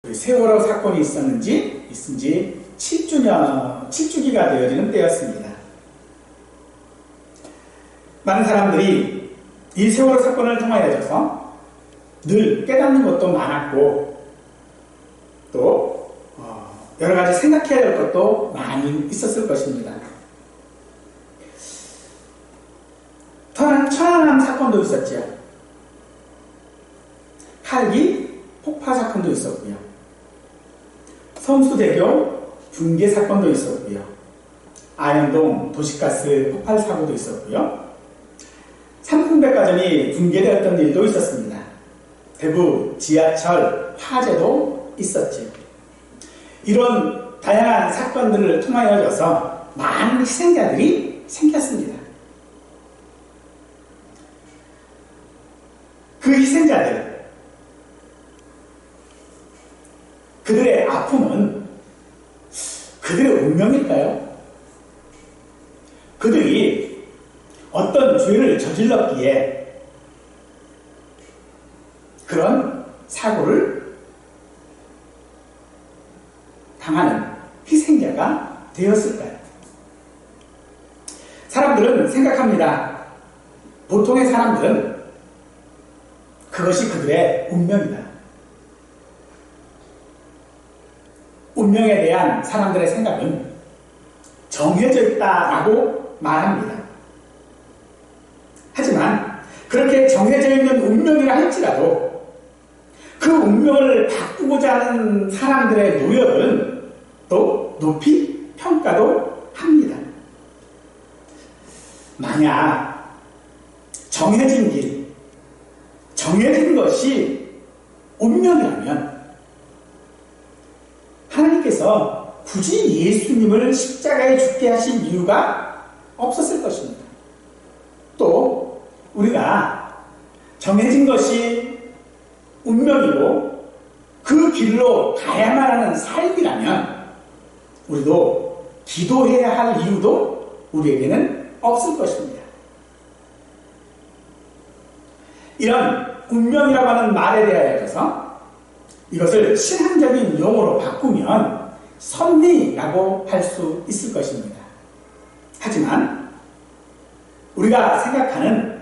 세월호 사건이 있은 지 7주기가 되어지는 때였습니다. 많은 사람들이 이 세월호 사건을 통하여서 늘 깨닫는 것도 많았고 또 여러 가지 생각해야 할 것도 많이 있었을 것입니다. 천안함 사건도 있었죠. 헬기 폭파 사건도 있었고요. 성수대교 붕괴 사건도 있었고요. 아현동 도시가스 폭발 사고도 있었고요. 삼풍백화점이 붕괴되었던 일도 있었습니다. 대구 지하철 화재도 있었죠. 이런 다양한 사건들을 통하여서 많은 희생자들이 생겼습니다. 그 희생자들, 그들의 아픔은 그들의 운명일까요? 그들이 어떤 죄를 저질렀기에 그런 사고를 당하는 희생자가 되었을까요? 사람들은 생각합니다. 보통의 사람들은 그것이 그들의 운명이다. 운명에 대한 사람들의 생각은 정해져 있다라고 말합니다. 하지만 그렇게 정해져 있는 운명이라 할지라도 그 운명을 바꾸고자 하는 사람들의 노력은 또 높이 평가도 합니다. 만약 정해진 길, 정해진 것이 운명이라면 하나님께서 굳이 예수님을 십자가에 죽게 하신 이유가 없었을 것입니다. 또 우리가 정해진 것이 운명이고 그 길로 가야만 하는 삶이라면 우리도 기도해야 할 이유도 우리에게는 없을 것입니다. 이런 운명이라고 하는 말에 대하여서 이것을 신앙적인 용어로 바꾸면 섭리라고 할 수 있을 것입니다. 하지만 우리가 생각하는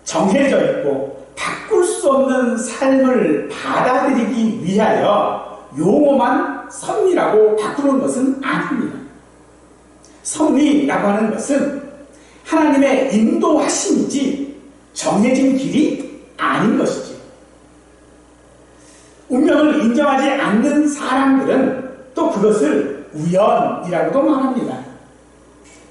정해져 있고 바꿀 수 없는 삶을 받아들이기 위하여 용어만 섭리라고 바꾸는 것은 아닙니다. 섭리라고 하는 것은 하나님의 인도하심이지 정해진 길이 아닌 것이죠. 운명을 인정하지 않는 사람들은 또 그것을 우연이라고도 말합니다.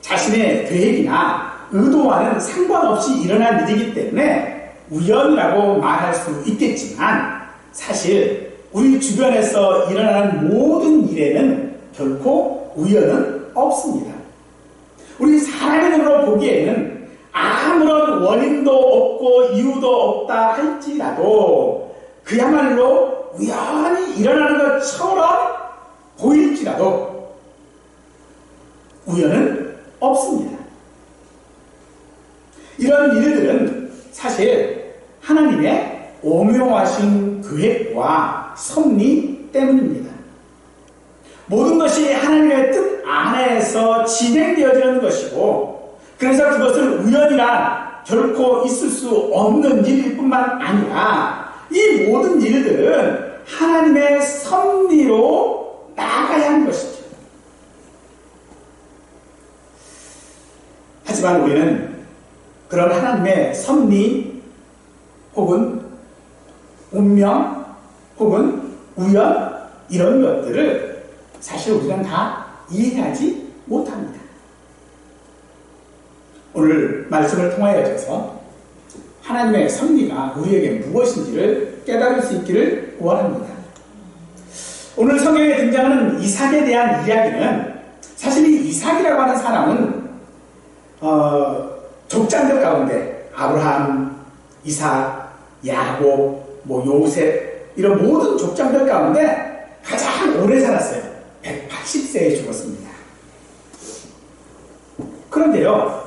자신의 계획이나 의도와는 상관없이 일어난 일이기 때문에 우연이라고 말할 수 있겠지만 사실 우리 주변에서 일어나는 모든 일에는 결코 우연은 없습니다. 우리 사람의 눈으로 보기에는 아무런 원인도 없고 이유도 없다 할지라도 그야말로 우연히 일어나는 것처럼 보일지라도 우연은 없습니다. 이런 일들은 사실 하나님의 오묘하신 계획과 섭리 때문입니다. 모든 것이 하나님의 뜻 안에서 진행되어지는 것이고 그래서 그것을 우연이라 결코 있을 수 없는 일일 뿐만 아니라 이 모든 일들은 하나님의 섭리로 나아가야 하는 것이죠. 하지만 우리는 그런 하나님의 섭리 혹은 운명 혹은 우연 이런 것들을 사실 우리는 다 이해하지 못합니다. 오늘 말씀을 통하여서 하나님의 섭리가 우리에게 무엇인지를 깨달을 수 있기를 원합니다. 오늘 성경에 등장하는 이삭에 대한 이야기는 사실 이 이삭이라고 하는 사람은 족장들 가운데 아브라함, 이삭, 야곱, 요셉 이런 모든 족장들 가운데 가장 오래 살았어요. 180세에 죽었습니다. 그런데요,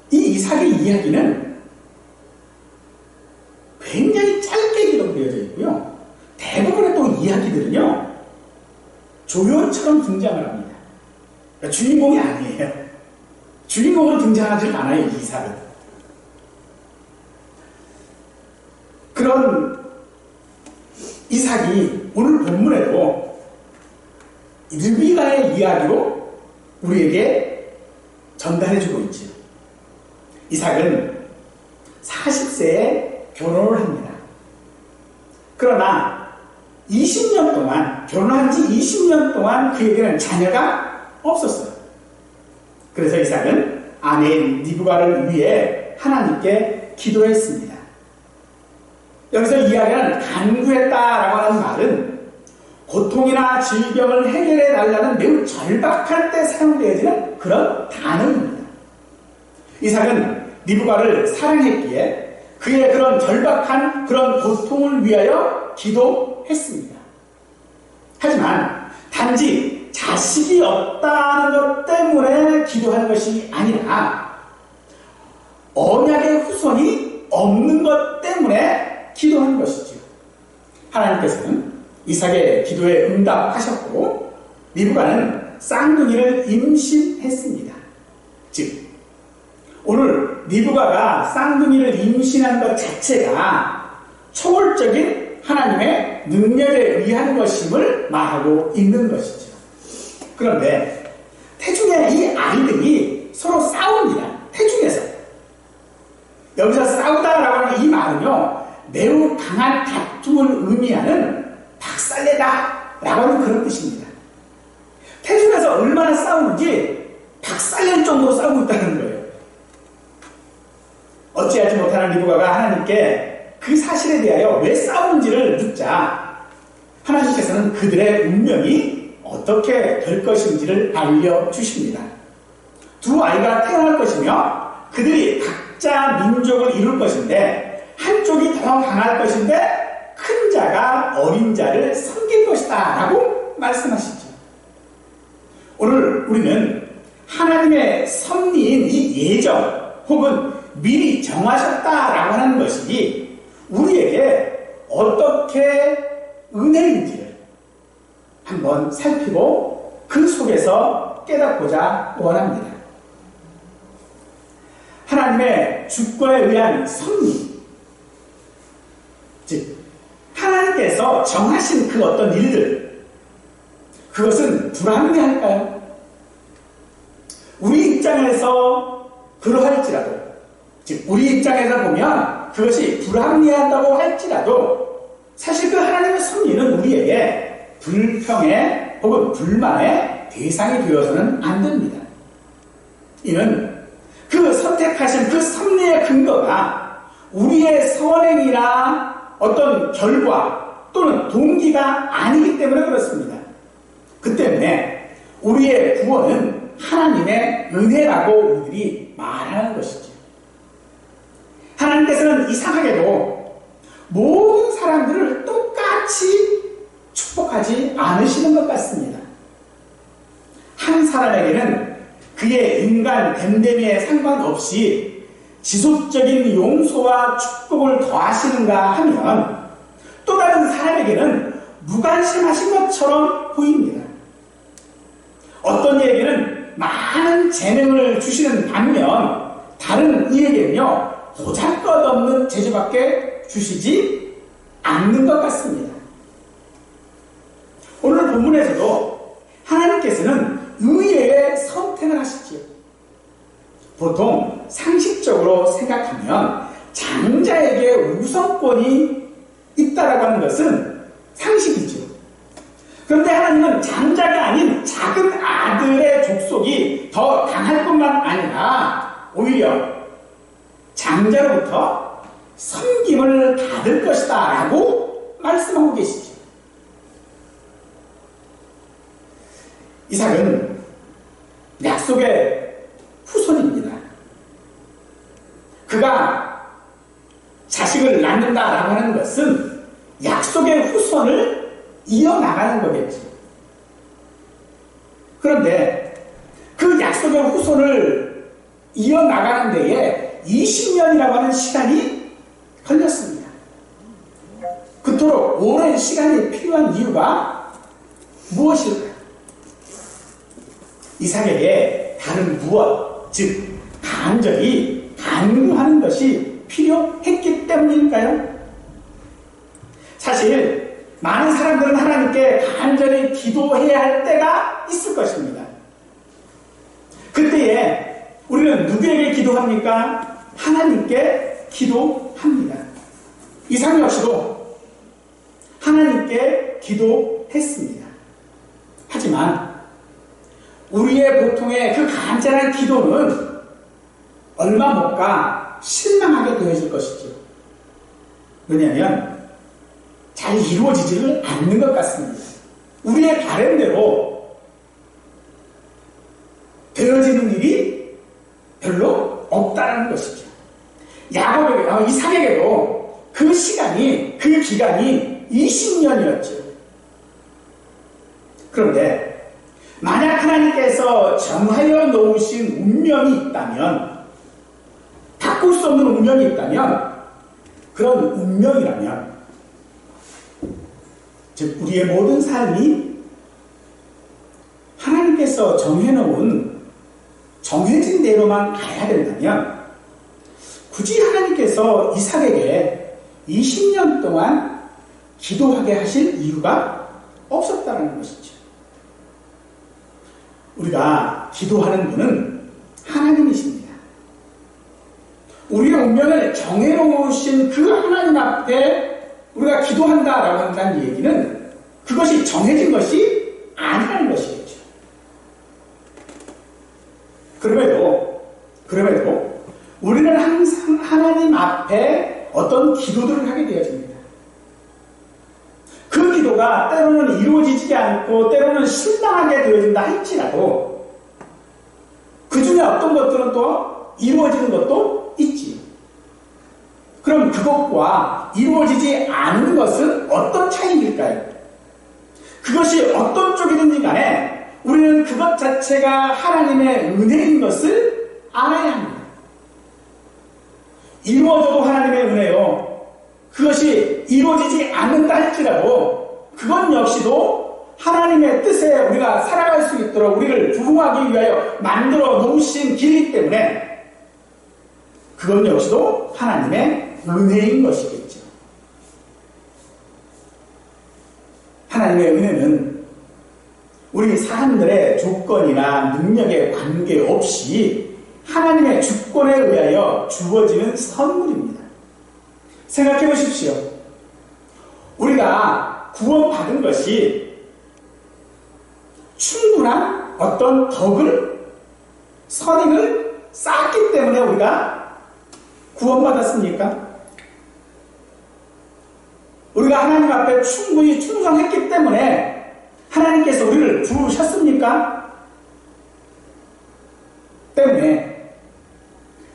이 이삭의 이야기는 굉장히 짧게 기록되어져 있고요. 조연처럼 등장을 합니다. 그러니까 주인공이 아니에요. 주인공으로 등장하지 않아요, 이 이삭은. 그런 이삭이 오늘 본문에도 르비가의 이야기로 우리에게 전달해주고 있죠. 이삭은 40세에 결혼을 합니다. 그러나 20년 동안, 결혼한 지 20년 동안 그에게는 자녀가 없었어요. 그래서 이삭은 아내인 리브가를 위해 하나님께 기도했습니다. 여기서 이야기하는 간구했다라고 하는 말은 고통이나 질병을 해결해 달라는 매우 절박할 때 사용되어지는 그런 단어입니다. 이삭은 리브가를 사랑했기에 그의 그런 절박한 그런 고통을 위하여 기도했습니다. 하지만 단지 자식이 없다는 것 때문에 기도하는 것이 아니라 언약의 후손이 없는 것 때문에 기도하는 것이죠. 하나님께서는 이삭의 기도에 응답하셨고 리브가는 쌍둥이를 임신했습니다. 즉 오늘 리브가가 쌍둥이를 임신한 것 자체가 초월적인 하나님의 능력에 의한 것임을 말하고 있는 것이죠. 그런데 태중에 이 아이들이 서로 싸웁니다. 태중에서. 여기서 싸우다라고 하는 이 말은요, 매우 강한 다툼을 의미하는 박살내다 라고 하는 그런 뜻입니다. 태중에서 얼마나 싸우는지 박살낼 정도로 싸우고 있다는 거예요. 어찌하지 못하는 리브가가 하나님께 그 사실에 대하여 왜 싸우는지를 묻자 하나님께서는 그들의 운명이 어떻게 될 것인지를 알려주십니다. 두 아이가 태어날 것이며 그들이 각자 민족을 이룰 것인데 한쪽이 더 강할 것인데 큰 자가 어린 자를 섬길 것이다 라고 말씀하시죠. 오늘 우리는 하나님의 섭리인 이 예정 혹은 미리 정하셨다라고 하는 것이 우리에게 어떻게 은혜인지를 한번 살피고 그 속에서 깨닫고자 원합니다. 하나님의 주권에 의한 섭리, 즉 하나님께서 정하신 그 어떤 일들, 그것은 불합리할까요? 우리 입장에서 그러할지라도, 즉 우리 입장에서 보면 그것이 불합리하다고 할지라도 사실 그 하나님의 섭리는 우리에게 불평의 혹은 불만의 대상이 되어서는 안 됩니다. 이는 그 선택하신 그 섭리의 근거가 우리의 선행이나 어떤 결과 또는 동기가 아니기 때문에 그렇습니다. 그 때문에 우리의 구원은 하나님의 은혜라고 우리들이 말하는 것이죠. 하나님께서는 이상하게도 모든 사람들을 똑같이 축복하지 않으시는 것 같습니다. 한 사람에게는 그의 인간 됨됨이에 상관없이 지속적인 용서와 축복을 더하시는가 하면 또 다른 사람에게는 무관심하신 것처럼 보입니다. 어떤 이에게는 많은 재능을 주시는 반면 다른 이에게는요 보잘것없는 재주밖에 주시지 않는 것 같습니다. 오늘 본문에서도 하나님께서는 의외의 선택을 하시지요. 보통 상식적으로 생각하면 장자에게 우선권이 있다라고 하는 것은 상식이죠. 그런데 하나님은 장자가 아닌 작은 아들의 족속이 더 강할 뿐만 아니라 오히려 장자로부터 섬김을 받을 것이다 라고 말씀하고 계시죠. 이삭은 약속의 후손입니다. 그가 자식을 낳는다라고 하는 것은 약속의 후손을 이어나가는 거겠죠. 그런데 그 약속의 후손을 이어나가는 데에 20년이라고 하는 시간이 걸렸습니다. 그토록 오랜 시간이 필요한 이유가 무엇일까요? 이삭에게 다른 무엇, 즉 간절히 간구하는 것이 필요했기 때문일까요? 사실 많은 사람들은 하나님께 간절히 기도해야 할 때가 있을 것입니다. 그때에 우리는 누구에게 기도합니까? 하나님께 기도합니다. 이삭 역시도 하나님께 기도했습니다. 하지만 우리의 보통의 그 간절한 기도는 얼마 못 가 실망하게 되어질 것이죠. 왜냐하면 잘 이루어지지를 않는 것 같습니다. 우리의 바람대로 되어지는 일이 별로 없다는 것이죠. 이삭에게도 그 시간이, 그 기간이 20년이었죠. 그런데 만약 하나님께서 정하여 놓으신 운명이 있다면, 바꿀 수 없는 운명이 있다면, 그런 운명이라면, 즉 우리의 모든 삶이 하나님께서 정해놓은 정해진 대로만 가야 된다면 굳이 하나님께서 이삭에게 20년 동안 기도하게 하실 이유가 없었다는 것이죠. 우리가 기도하는 분은 하나님이십니다. 우리의 운명을 정해놓으신 그 하나님 앞에 우리가 기도한다라고 한다는 얘기는 그것이 정해진 것이 아니라는 것이겠죠. 그럼에도 우리는 항상 하나님 앞에 어떤 기도들을 하게 되어집니다. 그 기도가 때로는 이루어지지 않고 때로는 실망하게 되어진다 할지라도 그 중에 어떤 것들은 또 이루어지는 것도 있지. 그럼 그것과 이루어지지 않는 것은 어떤 차이일까요? 그것이 어떤 쪽이든지 간에 우리는 그것 자체가 하나님의 은혜인 것을 알아야 합니다. 이루어져도 하나님의 은혜요. 그것이 이루어지지 않는다 할지라도 그건 역시도 하나님의 뜻에 우리가 살아갈 수 있도록 우리를 부흥하기 위하여 만들어 놓으신 길이기 때문에 그건 역시도 하나님의 은혜인 것이겠죠. 하나님의 은혜는 우리 사람들의 조건이나 능력에 관계없이 하나님의 주권에 의하여 주어지는 선물입니다. 생각해 보십시오. 우리가 구원받은 것이 충분한 어떤 선행을 쌓았기 때문에 우리가 구원받았습니까? 우리가 하나님 앞에 충분히 충성했기 때문에 하나님께서 우리를 부르셨습니까? 때문에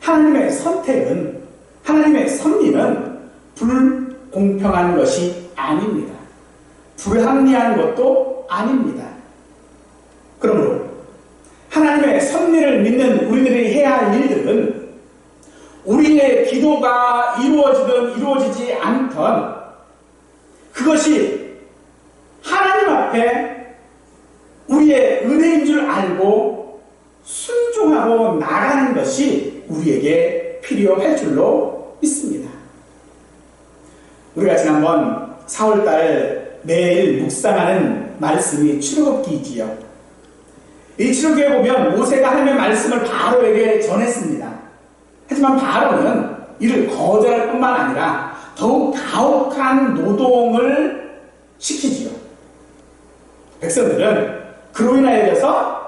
하나님의 선택은, 하나님의 섭리는 불공평한 것이 아닙니다. 불합리한 것도 아닙니다. 그러므로 하나님의 섭리를 믿는 우리들이 해야 할 일들은 우리의 기도가 이루어지든 이루어지지 않던 그것이 하나님 앞에 우리의 은혜인 줄 알고 순종하고 나가는 것이 우리에게 필요할 줄로 믿습니다. 우리가 지난번 4월달 매일 묵상하는 말씀이 출애굽기이지요. 이 출애굽기에 보면 모세가 하나님의 말씀을 바로에게 전했습니다. 하지만 바로는 이를 거절할 뿐만 아니라 더욱 가혹한 노동을 시키지요. 백성들은 그로 인하여서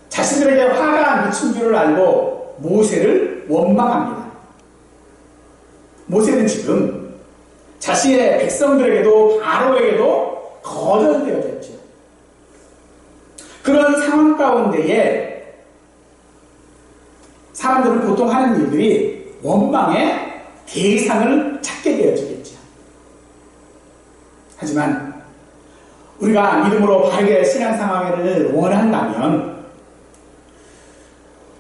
자신들에게 화가 미친 줄을 알고 모세를 원망합니다. 모세는 지금 자신의 백성들에게도 바로에게도 거절되어졌죠. 그런 상황 가운데에 사람들은 보통 하는 일들이 원망의 대상을 찾게 되어지겠죠. 하지만 우리가 믿음으로 바르게 신앙생활을 원한다면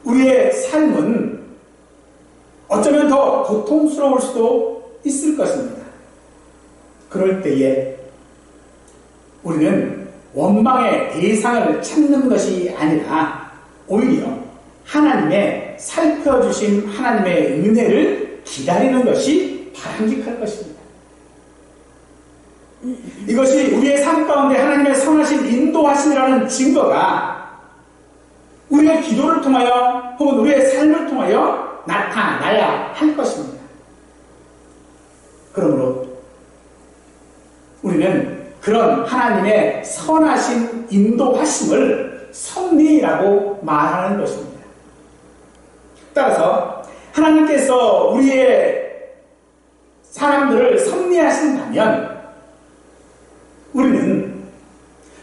우리의 삶은 어쩌면 더 고통스러울 수도 있을 것입니다. 그럴 때에 우리는 원망의 대상을 찾는 것이 아니라 오히려 하나님의 살펴주신 하나님의 은혜를 기다리는 것이 바람직할 것입니다. 이것이 우리의 삶 가운데 하나님의 선하신 인도하심이라는 증거가 우리의 기도를 통하여 혹은 우리의 삶을 통하여 나타나야 할 것입니다. 그러므로 우리는 그런 하나님의 선하신 인도하심을 섭리라고 말하는 것입니다. 따라서 하나님께서 우리의 사람들을 섭리하신다면 우리는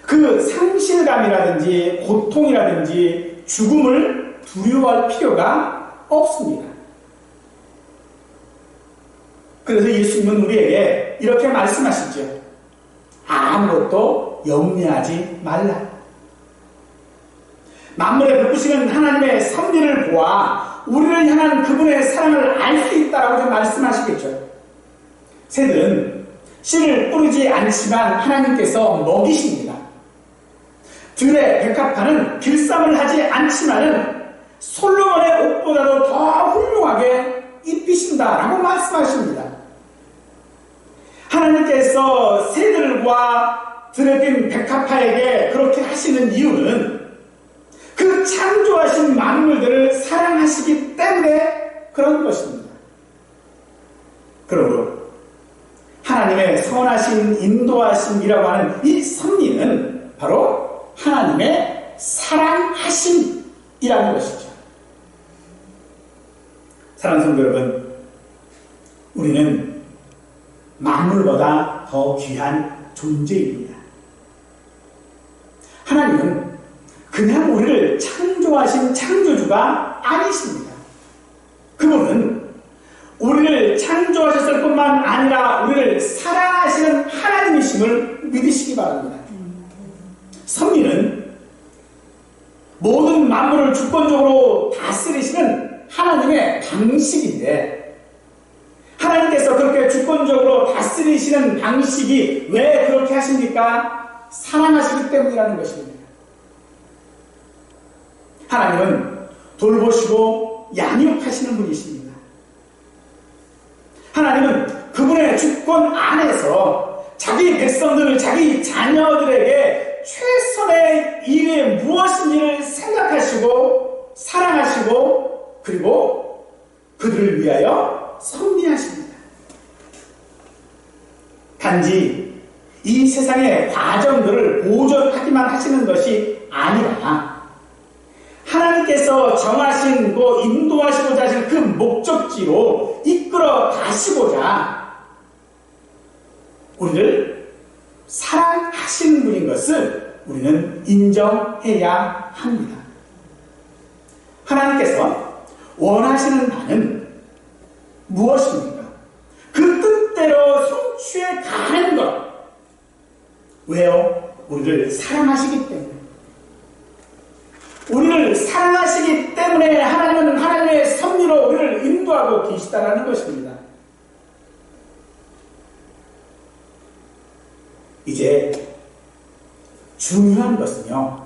그 상실감이라든지 고통이라든지 죽음을 두려워할 필요가 없습니다. 그래서 예수님은 우리에게 이렇게 말씀하시죠. 아무것도 염려하지 말라. 만물에 베푸시는 하나님의 섭리를 보아 우리를 향한 그분의 사랑을 알 수 있다라고 말씀하시겠죠. 새들은 씨를 뿌리지 않지만 하나님께서 먹이십니다. 들의 백합화는 길쌈을 하지 않지만은 솔로몬의 옷보다도 더 훌륭하게 입히신다라고 말씀하십니다. 하나님께서 새들과 들에 핀 백합화에게 그렇게 하시는 이유는 그 창조하신 만물들을 사랑하시기 때문에 그런 것입니다. 그러므로 하나님의 선하신 인도하심이라고 하는 이 섭리는 바로 하나님의 사랑하심이라는 것이죠. 사랑하는 성도 여러분, 우리는 만물보다 더 귀한 존재입니다. 하나님은 그냥 우리를 창조하신 창조주가 아니십니다. 그분은 우리를 창조하셨을 뿐만 아니라 우리를 사랑하시는 하나님이심을 믿으시기 바랍니다. 섭리는 모든 만물을 주권적으로 다스리시는 하나님의 방식인데 하나님께서 그렇게 주권적으로 다스리시는 방식이 왜 그렇게 하십니까? 사랑하시기 때문이라는 것입니다. 하나님은 돌보시고 양육하시는 분이십니다. 하나님은 그분의 주권 안에서 자기 백성들을, 자기 자녀들에게 최선의 일이 무엇인지를 생각하시고 사랑하시고 그리고 그들을 위하여 섭리하십니다. 단지 이 세상의 과정들을 보존하기만 하시는 것이 아니라 하나님께서 정하신 인도하시고자 하신 그 목적지로 이끌어 가시고자 우리를 사랑하시는 분인 것을 우리는 인정해야 합니다. 하나님께서 원하시는 바는 무엇입니까? 그 뜻대로 성취해 가는 것. 왜요? 우리를 사랑하시기 때문에. 우리를 사랑하시기 때문에 하나님은 하나님의 섭리로 우리를 인도하고 계시다는 것입니다. 이제 중요한 것은요,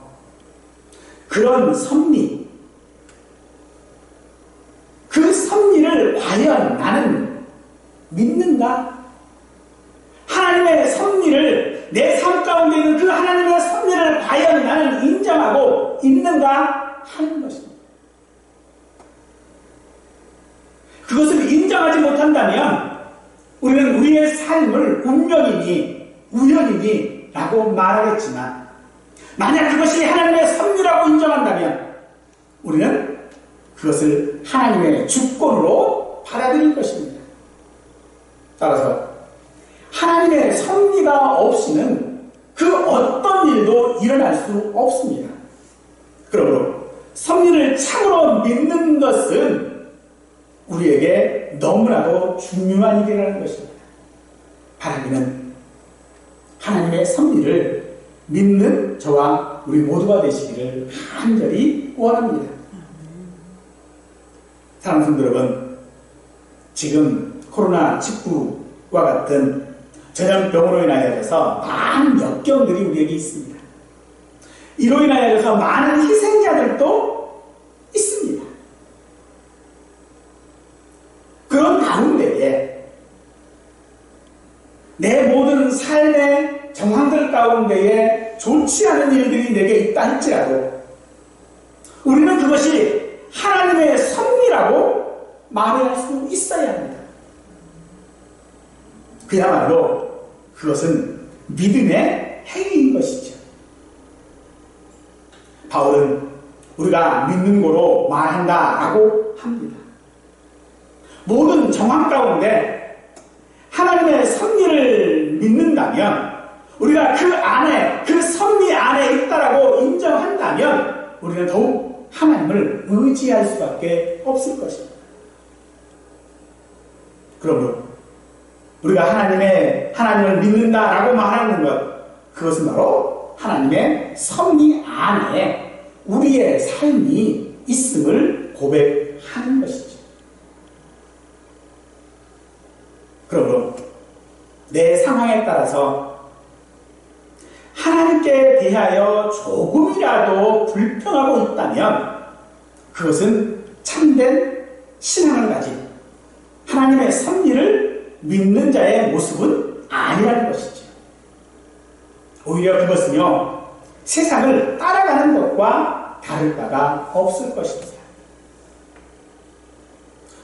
그런 섭리, 그 섭리를 과연 나는 믿는가? 하나님의 섭리를, 내 삶 가운데 있는 그 하나님의 섭리를 과연 나는 인정하고 있는가 하는 것입니다. 그것을 인정하지 못한다면 우리는 우리의 삶을 운명이니 우연이니 라고 말하겠지만, 만약 그것이 하나님의 섭리라고 인정한다면 우리는 그것을 하나님의 주권으로 받아들일 것입니다. 따라서 하나님의 섭리가 없이는 그 어떤 일도 일어날 수 없습니다. 그러므로 섭리를 참으로 믿는 것은 우리에게 너무나도 중요한 일이라는 것입니다. 하나님은 하나님의 섭리를 믿는 저와 우리 모두가 되시기를 간절히 원합니다. 사랑하는 성도 여러분, 지금 코로나19와 같은 전염병으로 인하여서 많은 역경들이 우리에게 있습니다. 이로 인하여서 많은 희생자들도 있습니다. 그런 가운데에 내 모든 삶의 정황들 가운데에 좋지 않은 일들이 내게 있다 할지라도 우리는 그것이 하나님의 섭리라고 말할 수 있어야 합니다. 그야말로 그것은 믿음의 행위인 것이죠. 바울은 우리가 믿는 거로 말한다라고 합니다. 모든 정황 가운데 하나님의 섭리를 믿는다면, 우리가 그 안에, 그 섭리 안에 있다라고 인정한다면 우리는 더욱 하나님을 의지할 수밖에 없을 것입니다. 그러므로 우리가 하나님을 믿는다라고 말하는 것, 그것은 바로 하나님의 섭리 안에 우리의 삶이 있음을 고백하는 것이죠. 그러므로 내 상황에 따라서 하나님께 대하여 조금이라도 불평하고 있다면 그것은 참된 신앙을 가진 하나님의 섭리를 믿는 자의 모습은 아니라는 것이죠. 오히려 그것은요, 세상을 따라가는 것과 다를 바가 없을 것입니다.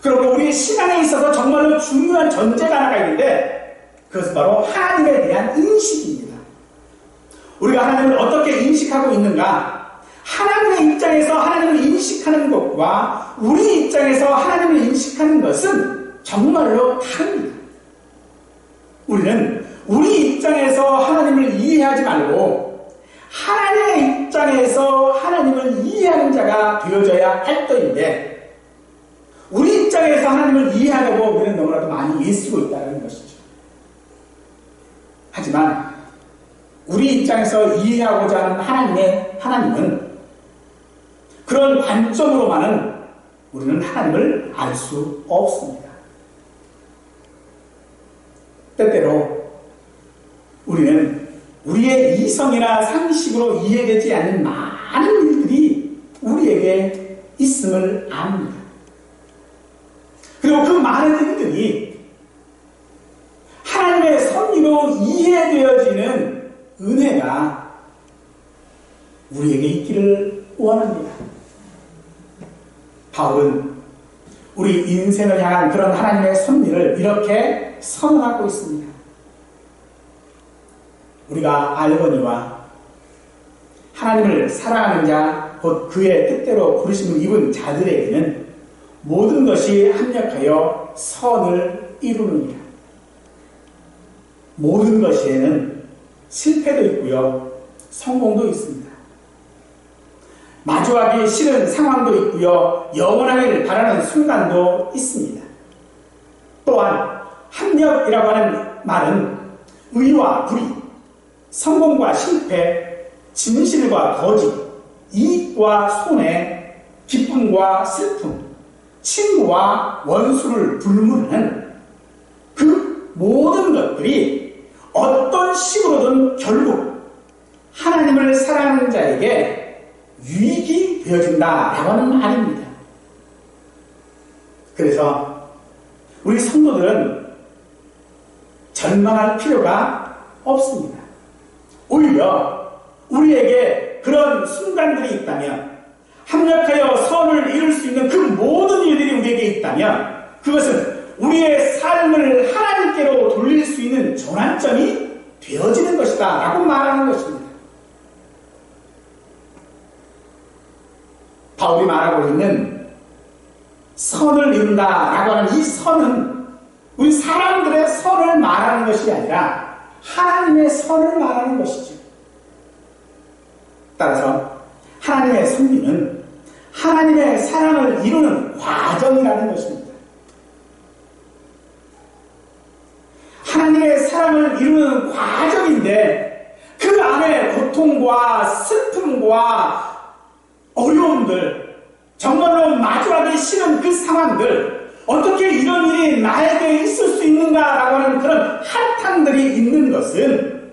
그리고 우리의 신앙에 있어서 정말로 중요한 전제가 하나가 있는데 그것은 바로 하나님에 대한 인식입니다. 우리가 하나님을 어떻게 인식하고 있는가? 하나님의 입장에서 하나님을 인식하는 것과 우리 입장에서 하나님을 인식하는 것은 정말로 다릅니다. 우리는 우리 입장에서 하나님을 이해하지 말고 하나님의 입장에서 하나님을 이해하는 자가 되어져야 할 터인데, 우리 입장에서 하나님을 이해하려고 우리는 너무나도 많이 애쓰고 있다는 것이죠. 하지만 우리 입장에서 이해하고자 하는 하나님은 그런 관점으로만은 우리는 하나님을 알 수 없습니다. 때때로 우리는 우리의 이성이나 상식으로 이해되지 않는 많은 일들이 우리에게 있음을 압니다. 그리고 그 많은 일들이 하나님의 섭리로 이해되어지는 은혜가 우리에게 있기를 원합니다. 바울은 우리 인생을 향한 그런 하나님의 섭리를 이렇게 선언하고 있습니다. 우리가 알거니와 하나님을 사랑하는 자, 곧 그의 뜻대로 부르심을 입은 자들에게는 모든 것이 합력하여 선을 이루느니라. 모든 것에는 실패도 있고요, 성공도 있습니다. 마주하기 싫은 상황도 있고요, 영원하기를 바라는 순간도 있습니다. 또한 합력이라고 하는 말은 의와 불의, 성공과 실패, 진실과 거짓, 이익과 손해, 기쁨과 슬픔, 친구와 원수를 불문하는 그 모든 것들이 어떤 식으로든 결국 하나님을 사랑하는 자에게 유익이 되어진다라고 하는 말입니다. 그래서 우리 성도들은 절망할 필요가 없습니다. 오히려 우리에게 그런 순간들이 있다면, 합력하여 선을 이룰 수 있는 그 모든 일들이 우리에게 있다면 그것은 우리의 삶을 하나님께로 돌릴 수 있는 전환점이 되어지는 것이다 라고 말하는 것입니다. 바울이 말하고 있는 선을 이룬다 라고 하는 이 선은 우리 사람들의 선을 말하는 것이 아니라 하나님의 선을 말하는 것이죠. 따라서 하나님의 섭리는 하나님의 사랑을 이루는 과정이라는 것입니다. 하나님의 사랑을 이루는 과정인데 그 안에 고통과 슬픔과 어려움들, 정말로 마주하기 싫은 그 상황들, 어떻게 이런 일이 나에게 있을 수 있는가라고 하는 그런 한탄들이 있는 것은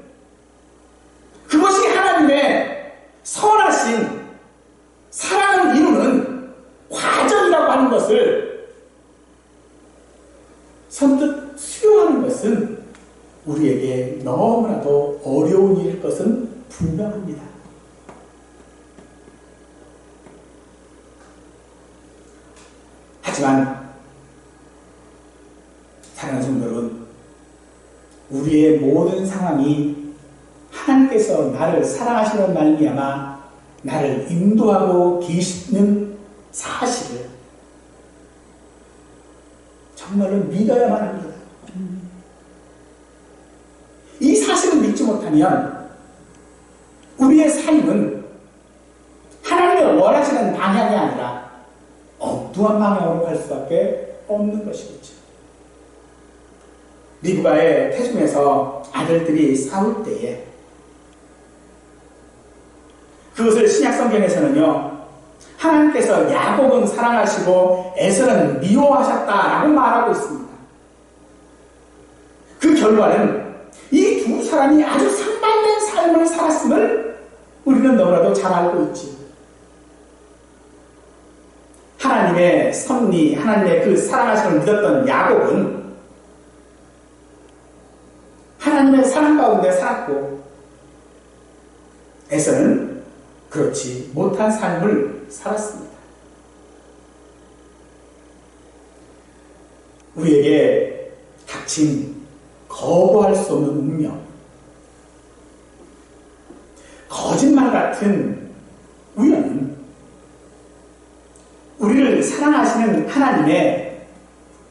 그것이 하나님의 선하신 사랑을 이루는 과정이라고 하는 것을 선뜻 수용하는 것은 우리에게 너무나도 어려운 일일 것은 분명합니다. 하지만 사랑하는 성도 여러분, 우리의 모든 상황이 하나님께서 나를 사랑하시는 말미암아 나를 인도하고 계시는 사실을 정말로 믿어야만 합니다. 이 사실을 믿지 못하면 우리의 삶은 하나님의 원하시는 방향이 아니라 엉뚱한 방향으로 갈 수밖에 없는 것이겠죠. 리브가의 태중에서 아들들이 싸울 때에 그것을 신약성경에서는요, 하나님께서 야곱은 사랑하시고 에서는 미워하셨다라고 말하고 있습니다. 그 결과는 이 두 사람이 아주 상반된 삶을 살았음을 우리는 너무나도 잘 알고 있지. 하나님의 섭리, 하나님의 그 사랑하심을 믿었던 야곱은 하나님의 사랑 가운데 살았고, 에서는 그렇지 못한 삶을 살았습니다. 우리에게 닥친 거부할 수 없는 운명, 거짓말 같은 우연은 우리를 사랑하시는 하나님의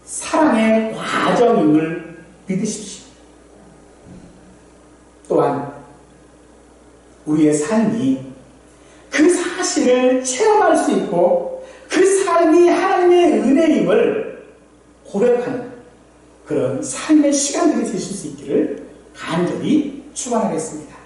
사랑의 과정임을 믿으십시오. 또한 우리의 삶이 그 사실을 체험할 수 있고 그 삶이 하나님의 은혜임을 고백하는 그런 삶의 시간들이 되실 수 있기를 간절히 축원하겠습니다.